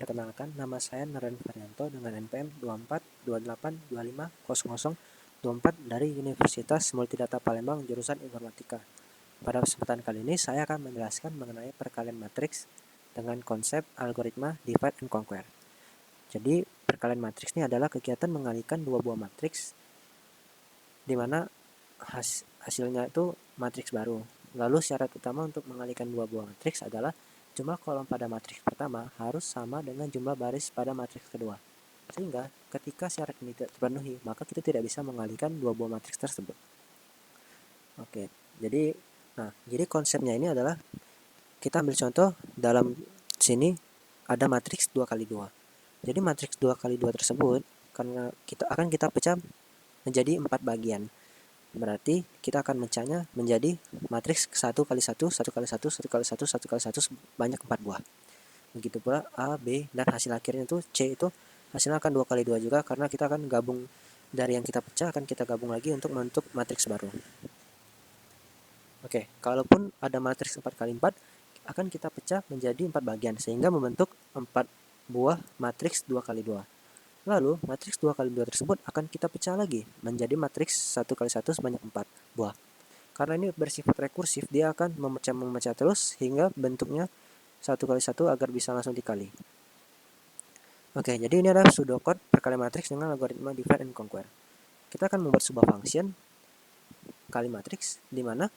Perkenalkan, nama saya Naren Faryanto dengan NPM 2428250024 dari Universitas Multidata Palembang jurusan Informatika. Pada kesempatan kali ini saya akan menjelaskan mengenai perkalian matriks dengan konsep algoritma divide and conquer. Jadi perkalian matriks ini adalah kegiatan mengalihkan dua buah matriks di mana hasilnya itu matriks baru. Lalu syarat utama untuk mengalihkan dua buah matriks adalah jumlah kolom pada matriks pertama harus sama dengan jumlah baris pada matriks kedua. Sehingga ketika syarat ini tidak terpenuhi, maka kita tidak bisa mengalihkan dua buah matriks tersebut. Oke, jadi konsepnya ini adalah kita ambil contoh dalam sini ada matriks 2x2. Jadi matriks 2x2 tersebut karena kita pecah menjadi 4 bagian. Berarti kita akan mecahnya menjadi matriks 1x1, 1x1, 1x1, 1x1 sebanyak 4 buah. Begitu pula A, B, dan hasil akhirnya itu C itu hasilnya akan 2x2 juga karena kita akan gabung dari yang kita pecah akan kita gabung lagi untuk membentuk matriks baru. Oke, kalaupun ada matriks 4x4 akan kita pecah menjadi 4 bagian sehingga membentuk 4 buah matriks 2x2. Lalu, matriks 2x2 tersebut akan kita pecah lagi menjadi matriks 1x1 sebanyak 4 buah. Karena ini bersifat rekursif, dia akan memecah terus hingga bentuknya 1x1 agar bisa langsung dikali. Oke, jadi ini adalah pseudocode perkalian matriks dengan algoritma divide and conquer. Kita akan membuat sebuah function kali matriks di mana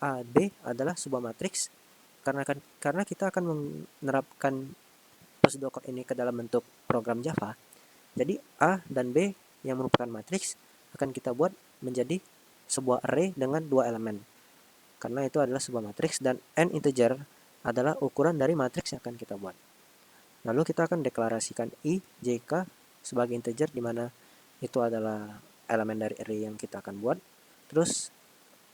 A, B adalah sebuah matriks karena kita akan menerapkan pseudocode ini ke dalam bentuk program Java. Jadi A dan B yang merupakan matriks akan kita buat menjadi sebuah array dengan 2 elemen. Karena itu adalah sebuah matriks dan n integer adalah ukuran dari matriks yang akan kita buat. Lalu kita akan deklarasikan I, J, K sebagai integer di mana itu adalah elemen dari array yang kita akan buat. Terus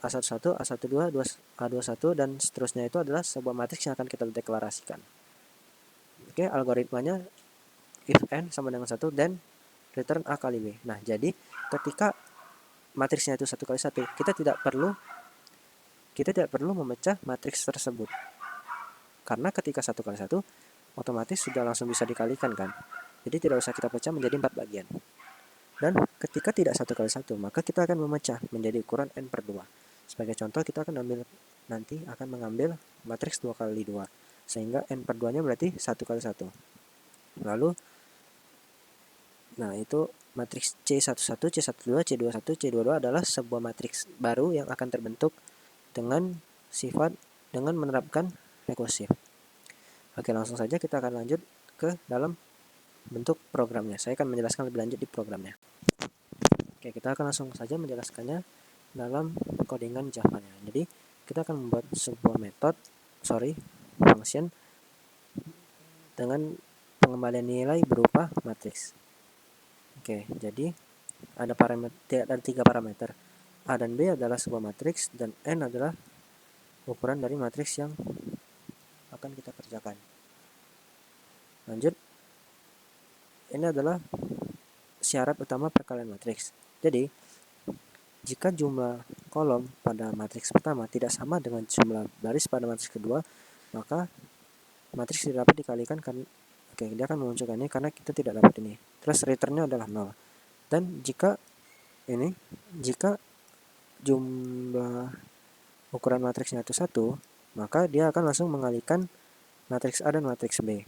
A11, A12, A21 dan seterusnya itu adalah sebuah matriks yang akan kita deklarasikan. Oke, algoritmanya if n sama dengan 1 then return A kali B. Nah, jadi ketika matriksnya itu 1x1, kita tidak perlu memecah matriks tersebut. Karena ketika 1x1 otomatis sudah langsung bisa dikalikan kan. Jadi tidak usah kita pecah menjadi 4 bagian. Dan ketika tidak 1x1, maka kita akan memecah menjadi ukuran n/2. Sebagai contoh kita akan mengambil matriks 2x2 sehingga n/2-nya berarti 1x1. Lalu itu matriks C11, C12, C21, C22 adalah sebuah matriks baru yang akan terbentuk dengan menerapkan rekursif. Oke, langsung saja kita akan lanjut ke dalam bentuk programnya. Saya akan menjelaskan lebih lanjut di programnya. Oke, kita akan langsung saja menjelaskannya dalam codingan Java-nya. Jadi, kita akan membuat sebuah function dengan pengembalian nilai berupa matriks. Oke, jadi ada 3 parameter. A dan B adalah sebuah matriks dan N adalah ukuran dari matriks yang akan kita kerjakan. Lanjut. Ini adalah syarat utama perkalian matriks. Jadi, jika jumlah kolom pada matriks pertama tidak sama dengan jumlah baris pada matriks kedua, maka matriks tidak dapat dikalikan dia akan memunculkan ini karena kita tidak dapat ini. Terus returnnya adalah 0. Dan jika jumlah ukuran matriksnya itu 1, maka dia akan langsung mengalihkan matriks A dan matriks B.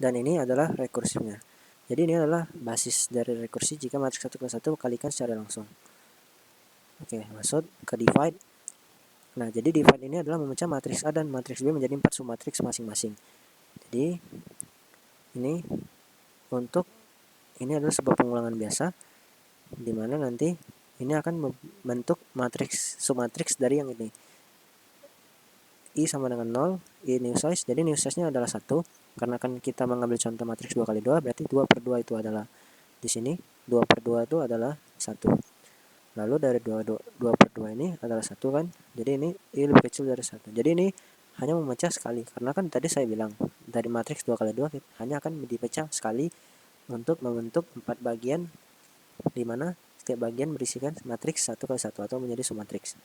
Dan ini adalah rekursifnya. Jadi ini adalah basis dari rekursi jika matriks 1x1 kalikan secara langsung. Oke, masuk ke divide. Nah, jadi divide ini adalah memecah matriks A dan matriks B menjadi 4 submatriks masing-masing. Jadi ini adalah sebuah pengulangan biasa di mana nanti ini akan membentuk submatriks dari yang ini. I sama dengan 0, I new size. Jadi new size-nya adalah 1 karena kan kita mengambil contoh matriks 2x2, berarti 2/2 itu adalah di sini, 2/2 itu adalah 1. Lalu dari 2/2 ini adalah 1 kan. Jadi ini I lebih kecil dari 1. Jadi ini hanya memecah sekali karena kan tadi saya bilang dari matriks 2x2 hanya akan dipecah sekali untuk membentuk 4 bagian di mana setiap bagian berisikan matriks 1x1 atau menjadi submatriks.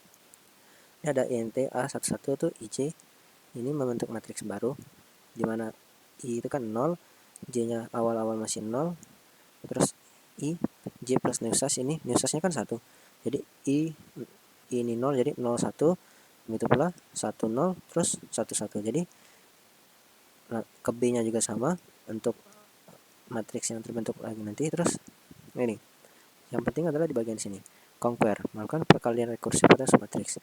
Ini ada int A11 itu IJ. Ini membentuk matriks baru di mana I itu kan 0, J-nya awal-awal masih 0, terus I, J plus new size ini, new size-nya kan 1. Jadi I ini 0, jadi 0, 1, begitu pula 1, 0, terus 1, 1. Jadi ke B-nya juga sama untuk matriks yang terbentuk lagi nanti. Terus ini, yang penting adalah di bagian sini, conquer, melakukan perkalian rekursif pada submatriks.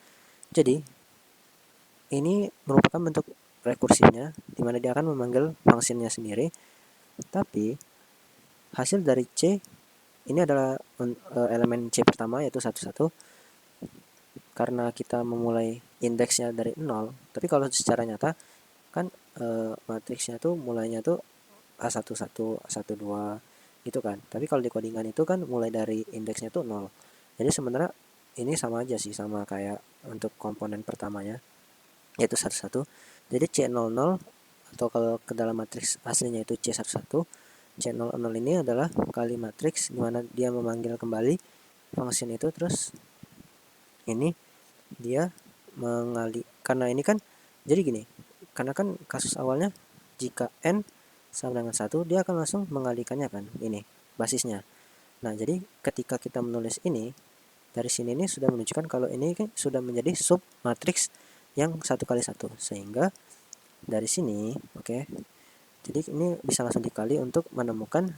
Jadi ini merupakan bentuk rekursifnya, di mana dia akan memanggil fungsinya sendiri, tapi hasil dari C ini adalah elemen C pertama, yaitu 1, 1, karena kita memulai indeksnya dari 0. Tapi kalau secara nyata kan matriksnya tuh mulainya tuh A11, A12 gitu kan. Tapi kalau di codingan itu kan mulai dari indeksnya tuh 0. Jadi sebenarnya ini sama aja sih, sama kayak untuk komponen pertamanya, yaitu 1, 1. Jadi C00, atau kalau ke dalam matriks aslinya itu C11, C00 ini adalah kali matriks di mana dia memanggil kembali function itu. Terus ini dia mengali, karena ini kan jadi gini, karena kan kasus awalnya jika n sama dengan 1, dia akan langsung mengalikannya kan, ini basisnya. Nah, jadi ketika kita menulis ini dari sini, ini sudah menunjukkan kalau ini kan sudah menjadi sub matriks yang 1 kali 1, sehingga dari sini jadi ini bisa langsung dikali untuk menemukan.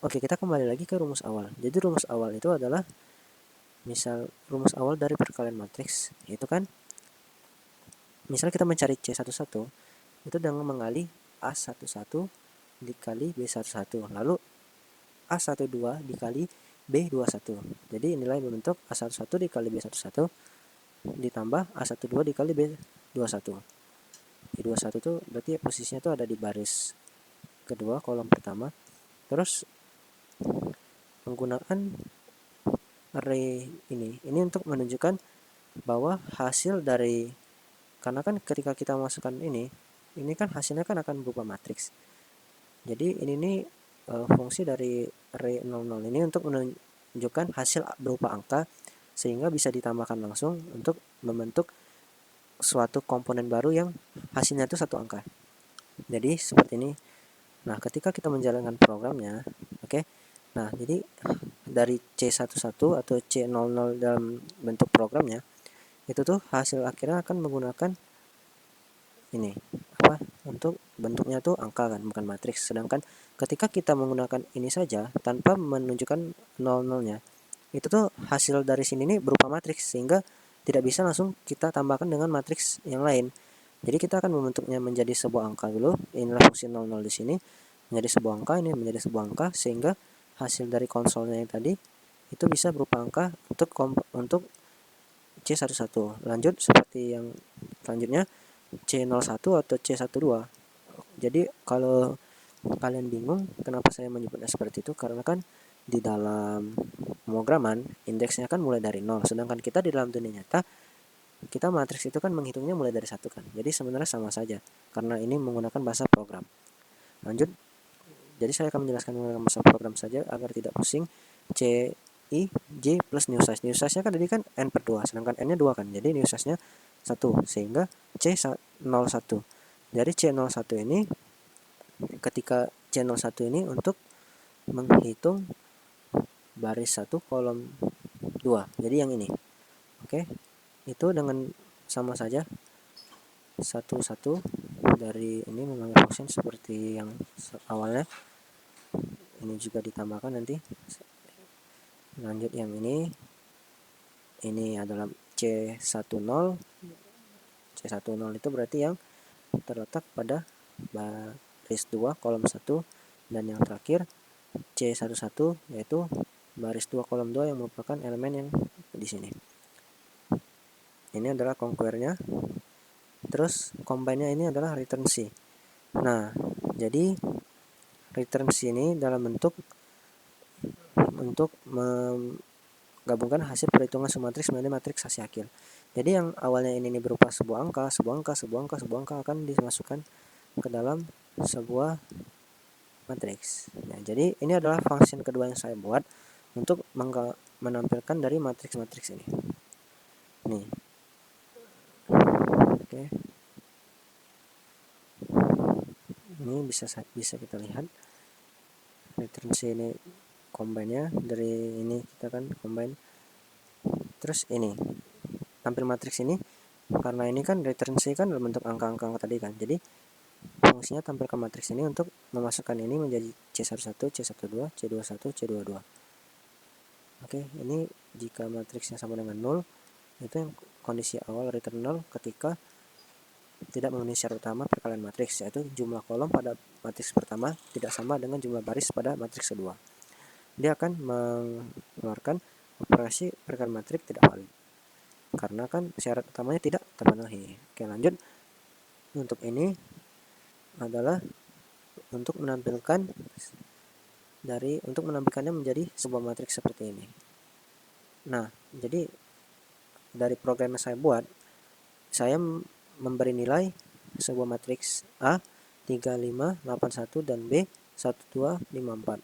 Kita kembali lagi ke rumus awal. Jadi rumus awal itu adalah, misal rumus awal dari perkalian matriks itu kan, misal kita mencari C11 itu dengan mengali A11 dikali B11, lalu A12 dikali B21. Jadi inilah yang membentuk A11 dikali B11 ditambah A12 dikali B21. B21 itu berarti posisinya itu ada di baris kedua kolom pertama. Terus menggunakan array ini untuk menunjukkan bahwa hasil dari, karena kan ketika kita masukkan ini kan hasilnya kan akan berupa matriks. Jadi ini nih fungsi dari array 00 ini untuk menunjukkan hasil berupa angka, sehingga bisa ditambahkan langsung untuk membentuk suatu komponen baru yang hasilnya itu 1 angka. Jadi seperti ini. Nah, ketika kita menjalankan programnya, nah jadi dari C11 atau C00 dalam bentuk programnya itu tuh hasil akhirnya akan menggunakan ini untuk bentuknya tuh angka kan, bukan matriks. Sedangkan ketika kita menggunakan ini saja tanpa menunjukkan 00-nya, itu tuh hasil dari sini nih berupa matriks, sehingga tidak bisa langsung kita tambahkan dengan matriks yang lain. Jadi kita akan membentuknya menjadi sebuah angka dulu. Inilah fungsi 00 di sini menjadi sebuah angka, ini menjadi sebuah angka, sehingga hasil dari konsolnya yang tadi itu bisa berupa angka untuk C11. Lanjut seperti yang selanjutnya C01 atau C12. Jadi kalau kalian bingung kenapa saya menyebutnya seperti itu, karena kan di dalam pemrograman indeksnya kan mulai dari 0, sedangkan kita di dalam dunia nyata kita matriks itu kan menghitungnya mulai dari 1 kan. Jadi sebenarnya sama saja karena ini menggunakan bahasa program. Lanjut. Jadi saya akan menjelaskan menggunakan bahasa program saja agar tidak pusing. C I J plus new size. New size-nya kan tadi kan n per 2, sedangkan n-nya 2 kan. Jadi new size-nya 1, sehingga C01. Dari C01 ini, ketika C01 ini untuk menghitung baris 1 kolom 2. Jadi yang ini. Itu dengan sama saja 1, 1 dari ini memanggil function seperti yang awalnya. Ini juga ditambahkan nanti. Lanjut yang ini adalah C10. C10 itu berarti yang terletak pada baris 2 kolom 1, dan yang terakhir C11 yaitu baris 2 kolom 2 yang merupakan elemen yang di sini. Ini adalah conquer-nya. Terus combine-nya ini adalah return C. Nah, jadi return C ini dalam bentuk untuk menggabungkan hasil perhitungan submatriks menjadi matriks hasil akhir. Jadi yang awalnya ini berupa sebuah angka akan dimasukkan ke dalam sebuah matriks. Nah, jadi ini adalah function kedua yang saya buat untuk menampilkan dari matriks-matriks ini. Nih. Ini bisa kita lihat return C ini combine-nya, dari ini kita kan combine. Terus ini tampil matriks ini, karena ini kan return C kan berbentuk angka-angka tadi kan, jadi fungsinya tampilkan matriks ini untuk memasukkan ini menjadi C11, C12, C21, C22. Oke, ini jika matriksnya sama dengan 0, itu yang kondisi awal return 0 ketika tidak memenuhi syarat utama perkalian matriks, yaitu jumlah kolom pada matriks pertama tidak sama dengan jumlah baris pada matriks kedua. Dia akan mengeluarkan operasi perkalian matriks tidak valid, karena kan syarat utamanya tidak terpenuhi. Oke, lanjut. Untuk ini adalah untuk menampilkannya menjadi sebuah matriks seperti ini. Nah, jadi dari program yang saya buat, saya memberi nilai sebuah matriks A 3581 dan B 1254.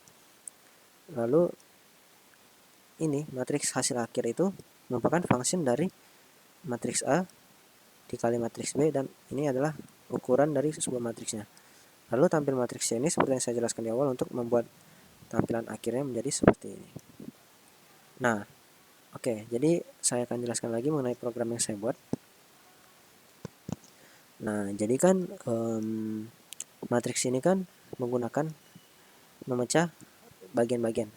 Lalu ini matriks hasil akhir itu merupakan function dari matriks A dikali matriks B, dan ini adalah ukuran dari sebuah matriksnya. Lalu tampil matriksnya ini seperti yang saya jelaskan di awal untuk membuat tampilan akhirnya menjadi seperti ini. Nah, oke, jadi saya akan jelaskan lagi mengenai program yang saya buat. Nah, jadi kan matriks ini kan menggunakan memecah bagian-bagian.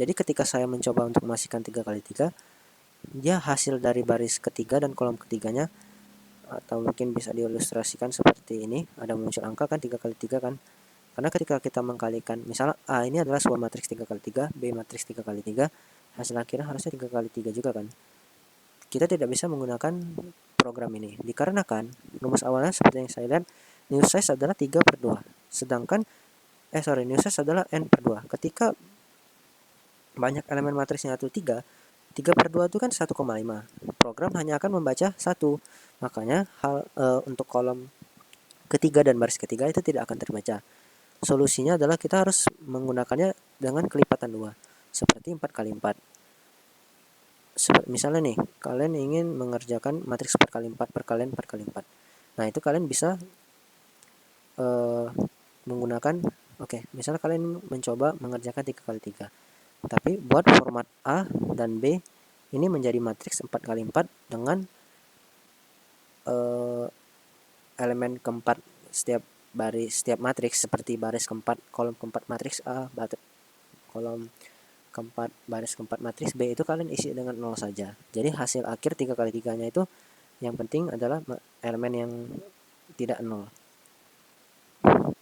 Jadi ketika saya mencoba untuk memasukkan 3x3, dia hasil dari baris ketiga dan kolom ketiganya, atau mungkin bisa diilustrasikan seperti ini, ada muncul angka kan 3x3 kan. Karena ketika kita mengkalikan, misalnya A ini adalah sebuah matriks 3x3, B matriks 3x3, hasil akhirnya harusnya 3x3 juga kan. Kita tidak bisa menggunakan program ini, dikarenakan rumus awalnya seperti yang saya lihat, new size adalah 3/2, sedangkan new size adalah n/2. Ketika banyak elemen matriksnya itu 3/2 itu kan 1,5. Program hanya akan membaca 1. Makanya untuk kolom ketiga dan baris ketiga itu tidak akan terbaca. Solusinya adalah kita harus menggunakannya dengan kelipatan 2, seperti 4x4. Misalnya nih, kalian ingin mengerjakan matriks 4x4 perkalian 4x4. Nah, itu kalian bisa menggunakan, misalnya kalian mencoba mengerjakan 3x3. Tapi buat format A dan B ini menjadi matriks 4x4 dengan elemen keempat setiap matriks, seperti baris keempat, kolom keempat matriks A, kolom keempat, baris keempat matriks B, itu kalian isi dengan 0 saja. Jadi hasil akhir 3x3-nya itu yang penting adalah elemen yang tidak 0.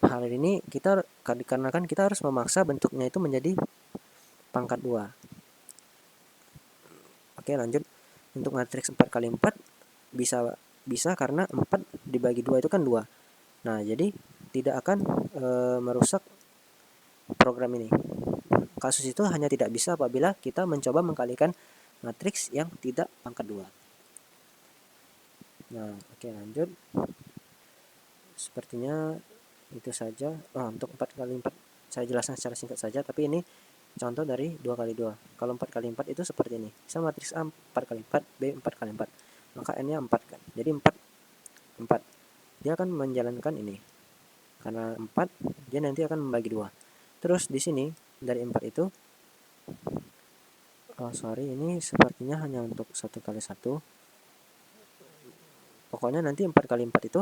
Hal ini dikarenakan kita harus memaksa bentuknya itu menjadi pangkat 2. Oke, lanjut. Untuk matriks 4x4 bisa karena 4 dibagi 2 itu kan 2. Nah, jadi tidak akan merusak program ini. Kasus itu hanya tidak bisa apabila kita mencoba mengkalikan matriks yang tidak pangkat 2. Nah, oke, lanjut. Sepertinya itu saja. Untuk 4x4 saya jelaskan secara singkat saja, tapi ini contoh dari 2x2. Kalau 4x4 itu seperti ini. Misal matriks A 4x4, B 4x4. Maka N-nya 4 kan. Jadi 4. Dia akan menjalankan ini. Karena 4, dia nanti akan membagi 2. Terus di sini dari 4 itu ini sepertinya hanya untuk 1x1. Pokoknya nanti 4x4 itu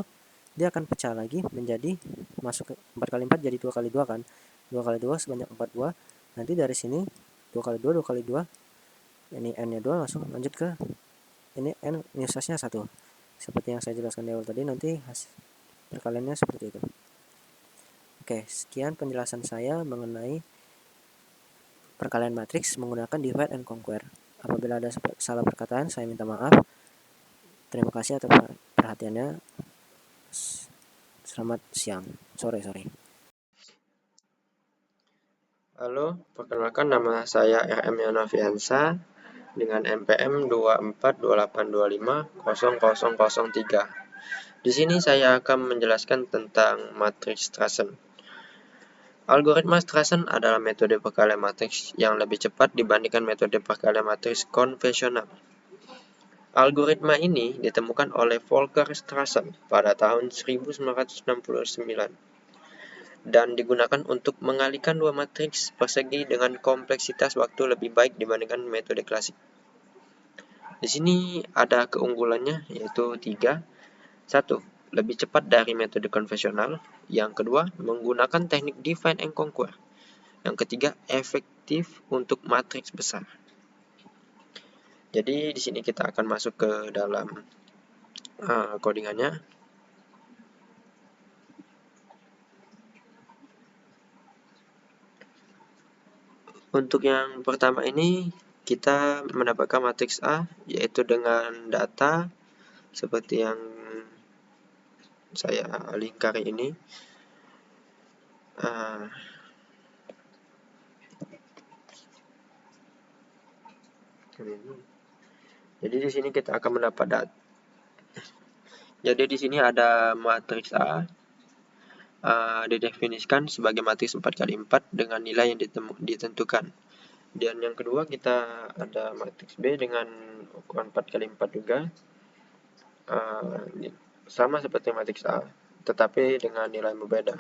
dia akan pecah lagi menjadi, masuk ke 4x4 jadi 2x2 kan. 2x2 sebanyak 4 buah. Nanti dari sini 2x2, 2x2, ini N-nya 2, langsung lanjut ke ini N, new size-nya 1. Seperti yang saya jelaskan di awal tadi, nanti hasil perkaliannya seperti itu. Oke, sekian penjelasan saya mengenai perkalian matriks menggunakan divide and conquer. Apabila ada salah perkataan, saya minta maaf. Terima kasih atas perhatiannya. Selamat siang. Sore. Halo, perkenalkan nama saya RM Yonoviansa dengan NPM 2428250003. Di sini saya akan menjelaskan tentang matriks Strassen. Algoritma Strassen adalah metode perkalian matriks yang lebih cepat dibandingkan metode perkalian matriks konvensional. Algoritma ini ditemukan oleh Volker Strassen pada tahun 1969. dan digunakan untuk mengalihkan dua matriks persegi dengan kompleksitas waktu lebih baik dibandingkan metode klasik. Di sini ada keunggulannya yaitu 3. 1. Lebih cepat dari metode konvensional. Yang kedua, menggunakan teknik divide and conquer. Yang ketiga, efektif untuk matriks besar. Jadi di sini kita akan masuk ke dalam codingannya. Untuk yang pertama ini kita mendapatkan matriks A yaitu dengan data seperti yang saya lingkari ini. Jadi di sini kita akan mendapat data. Jadi di sini ada matriks A didefinisikan sebagai matriks 4x4 dengan nilai yang ditentukan. Dan yang kedua kita ada matriks B dengan ukuran 4x4 juga, sama seperti matriks A, tetapi dengan nilai berbeda.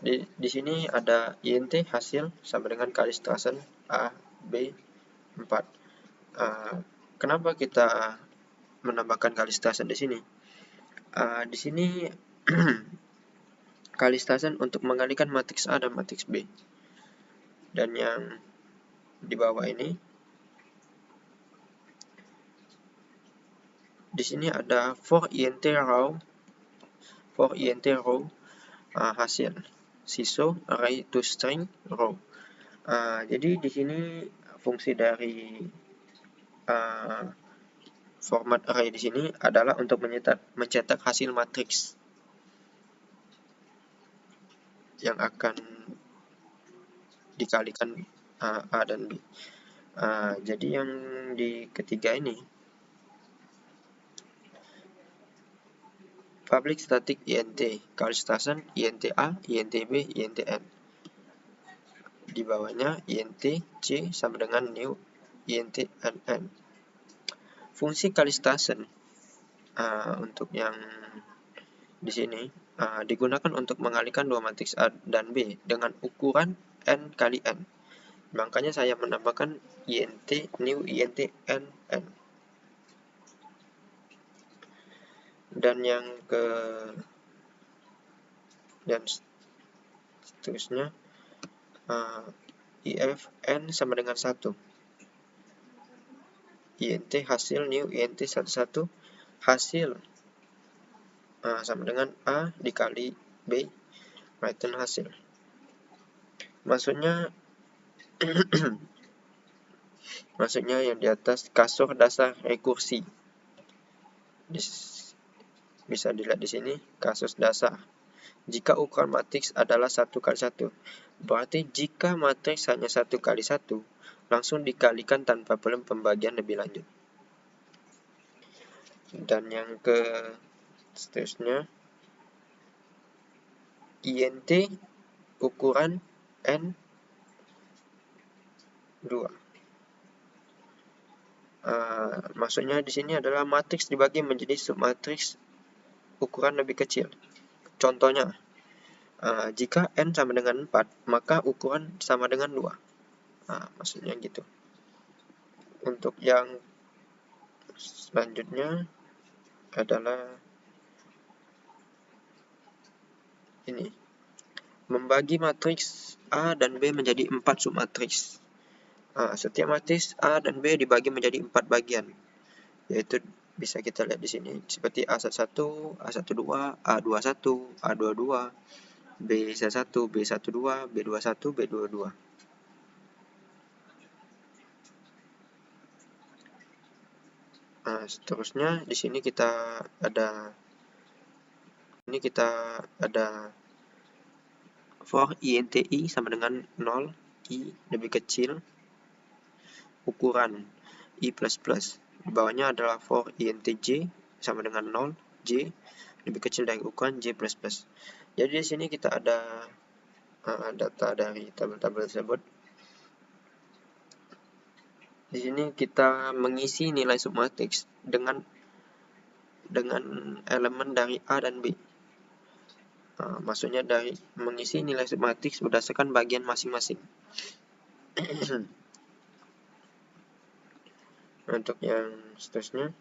Di sini ada INT hasil sama dengan kali Strassen A, B, 4. Kenapa kita menambahkan kali Strassen di sini? Di sini kali Strassen untuk mengalihkan matriks A dan matriks B. Dan yang di bawah ini, di sini ada for INT row hasil siso array to string row. Jadi di sini fungsi dari format array di sini adalah untuk mencetak hasil matriks yang akan dikalikan A dan B. Jadi yang di ketiga ini public static int kali Strassen int A, int B, int n. Di bawahnya int c sama dengan new int nn. Fungsi kali Strassen untuk yang di sini digunakan untuk mengalihkan dua matriks A dan B dengan ukuran n kali n. Makanya saya menambahkan int new int nn. Dan yang dan seterusnya if n sama dengan 1. int hasil new int 11 hasil sama dengan A dikali B return hasil. Maksudnya yang di atas kasur dasar rekursi. Bisa dilihat di sini kasus dasar. Jika ukuran matriks adalah 1 kali 1, berarti jika matriks hanya 1 kali 1, langsung dikalikan tanpa perlu pembagian lebih lanjut. Dan yang seterusnya int ukuran n 2. Maksudnya di sini adalah matriks dibagi menjadi submatriks ukuran lebih kecil. Contohnya, jika n sama dengan 4, maka ukuran sama dengan 2. Maksudnya gitu. Untuk yang selanjutnya adalah ini. Membagi matriks A dan B menjadi 4 submatriks. Setiap matriks A dan B dibagi menjadi 4 bagian. Yaitu bisa kita lihat di sini seperti A11, A12, A21, A22, B11, B12, B21, B22. Seterusnya di sini kita ada for INTI sama dengan 0, I lebih kecil ukuran I++. Di bawahnya adalah for INTJ sama dengan 0, J lebih kecil dari ukuran J++. Jadi di sini kita ada data dari tabel-tabel tersebut. Di sini kita mengisi nilai submatriks dengan elemen dari A dan B. Maksudnya dari mengisi nilai submatriks berdasarkan bagian masing-masing. Untuk yang seterusnya,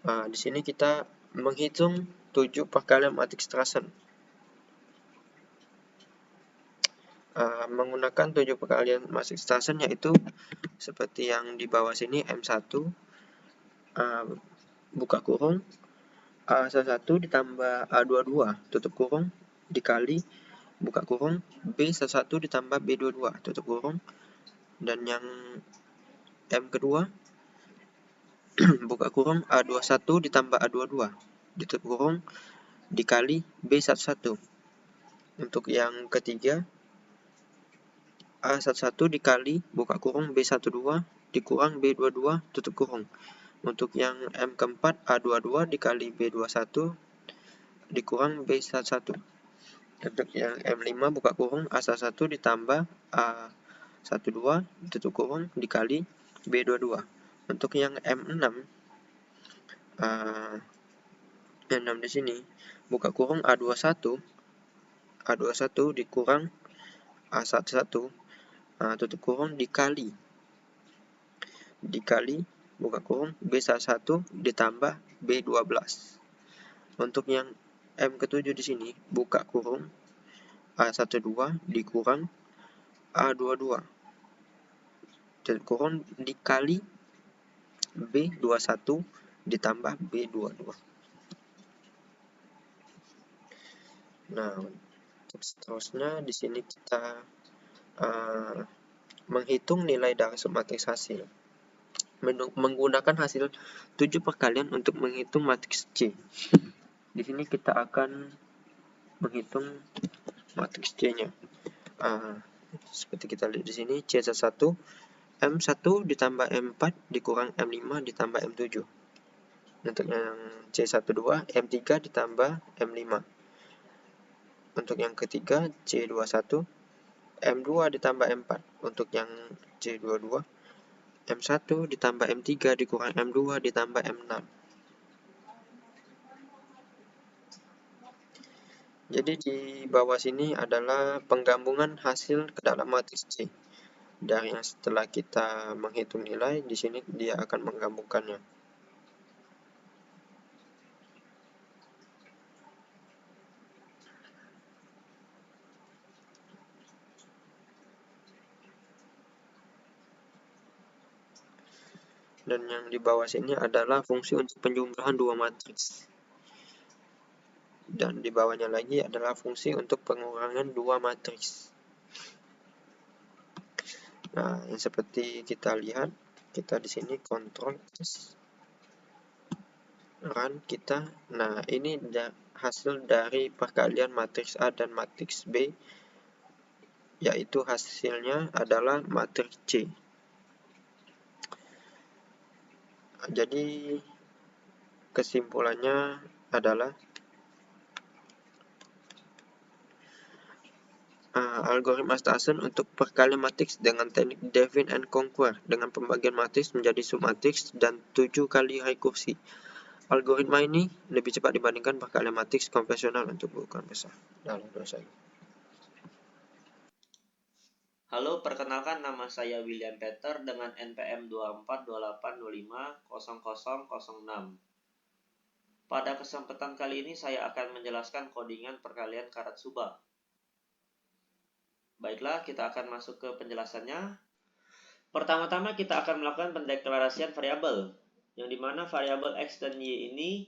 di sini kita menghitung 7 perkalian matriks Strassen. Menggunakan 7 perkalian matriks Strassen yaitu seperti yang di bawah sini, M1 buka kurung A11 ditambah A22 tutup kurung dikali buka kurung B11 ditambah B22 tutup kurung, dan yang M kedua buka kurung A21 ditambah A22 tutup kurung dikali B11. Untuk yang ketiga A11 dikali buka kurung B12 dikurang B22 tutup kurung. Untuk yang M keempat A22 dikali B21 dikurang B11. Untuk yang M5 buka kurung A11 ditambah A12 tutup kurung dikali B22. Untuk yang M6 di sini buka kurung A21 dikurang A11 tutup kurung dikali buka kurung B11 ditambah B12. Untuk yang M ketujuh di sini buka kurung A12 dikurang A22 tutup kurung dikali B21 ditambah B22. Nah, seterusnya di sini kita menghitung nilai dari submatriks hasil menggunakan hasil 7 perkalian untuk menghitung matriks C. Di sini kita akan menghitung matriks C-nya. Seperti kita lihat di sini, C1 M1 ditambah M4 dikurang M5 ditambah M7. Untuk yang C12 M3 ditambah M5. Untuk yang ketiga C21 M2 ditambah M4. Untuk yang C22 M1 ditambah M3 dikurang M2 ditambah M6. Jadi di bawah sini adalah penggabungan hasil ke dalam matriks C. Dari yang setelah kita menghitung nilai, di sini dia akan menggabungkannya. Dan yang di bawah sini adalah fungsi untuk penjumlahan dua matriks. Dan di bawahnya lagi adalah fungsi untuk pengurangan dua matriks. Nah, yang seperti kita lihat, kita di sini kontrol run kita. Nah, ini hasil dari perkalian matriks A dan matriks B, yaitu hasilnya adalah matriks C. Jadi kesimpulannya adalah algoritma Strassen untuk perkalian matriks dengan teknik divide and conquer dengan pembagian matriks menjadi submatriks dan 7 kali rekursi. Algoritma ini lebih cepat dibandingkan perkalian matriks konvensional untuk ukuran besar. Halo, perkenalkan nama saya William Peter dengan NPM 2428250006. Pada kesempatan kali ini saya akan menjelaskan codingan perkalian Karatsuba. Baiklah, kita akan masuk ke penjelasannya. Pertama-tama kita akan melakukan pendeklarasian variabel, yang dimana variabel X dan Y ini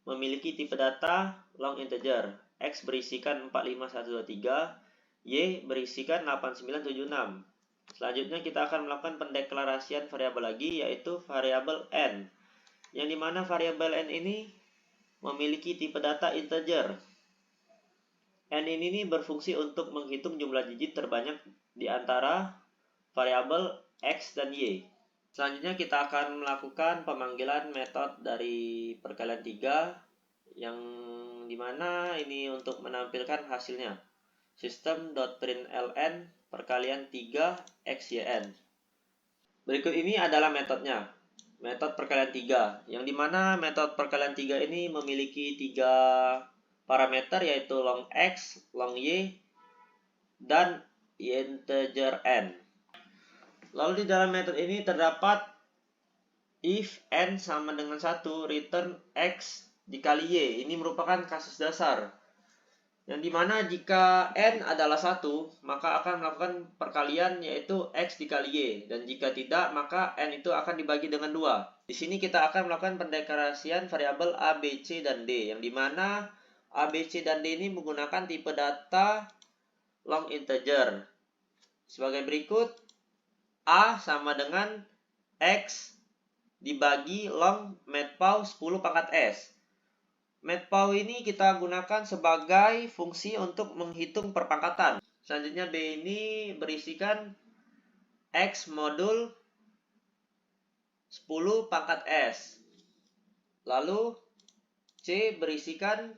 memiliki tipe data long integer. X berisikan 45123, Y berisikan 8976. Selanjutnya kita akan melakukan pendeklarasian variabel lagi, yaitu variabel N, yang dimana variabel N ini memiliki tipe data integer. N ini berfungsi untuk menghitung jumlah digit terbanyak di antara variabel X dan Y. Selanjutnya kita akan melakukan pemanggilan metode dari perkalian 3, yang dimana ini untuk menampilkan hasilnya. System.println perkalian 3 XYN. Berikut ini adalah metodenya. Metode perkalian 3, yang dimana metode perkalian 3 ini memiliki 3 parameter yaitu long x, long y, dan integer n. Lalu di dalam metode ini terdapat if n sama dengan 1, return x dikali y. Ini merupakan kasus dasar, yang dimana jika n adalah 1, maka akan melakukan perkalian yaitu x dikali y, dan jika tidak, maka n itu akan dibagi dengan 2. Di sini kita akan melakukan pendeklarasian variabel a, b, c, dan d, yang dimana a, b, c, dan d ini menggunakan tipe data long integer. Sebagai berikut, a sama dengan x dibagi long matpau 10 pangkat s. Matpau ini kita gunakan sebagai fungsi untuk menghitung perpangkatan. Selanjutnya B ini berisikan X modul 10 pangkat S. Lalu C berisikan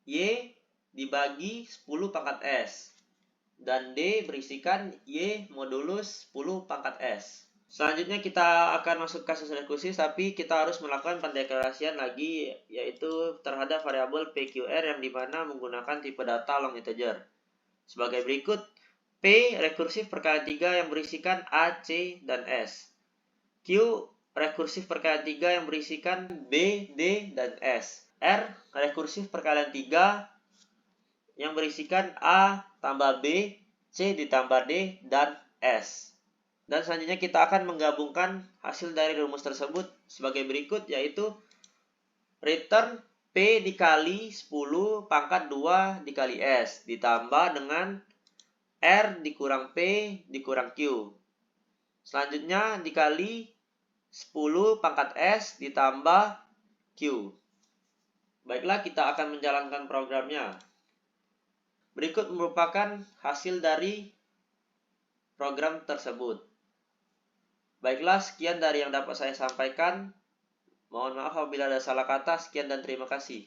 Y dibagi 10 pangkat S. Dan D berisikan Y modulus 10 pangkat S. Selanjutnya kita akan masuk kasus rekursis, tapi kita harus melakukan pendeklarasian lagi, yaitu terhadap variabel PQR yang dimana menggunakan tipe data long integer. Sebagai berikut, P rekursif perkalian 3 yang berisikan A, C, dan S. Q rekursif perkalian 3 yang berisikan B, D, dan S. R rekursif perkalian 3 yang berisikan A tambah B, C ditambah D, dan S. Dan selanjutnya kita akan menggabungkan hasil dari rumus tersebut sebagai berikut, yaitu return P dikali 10 pangkat 2 dikali S ditambah dengan R dikurang P dikurang Q. Selanjutnya dikali 10 pangkat S ditambah Q. Baiklah, kita akan menjalankan programnya. Berikut merupakan hasil dari program tersebut. Baiklah, sekian dari yang dapat saya sampaikan. Mohon maaf apabila ada salah kata. Sekian dan terima kasih.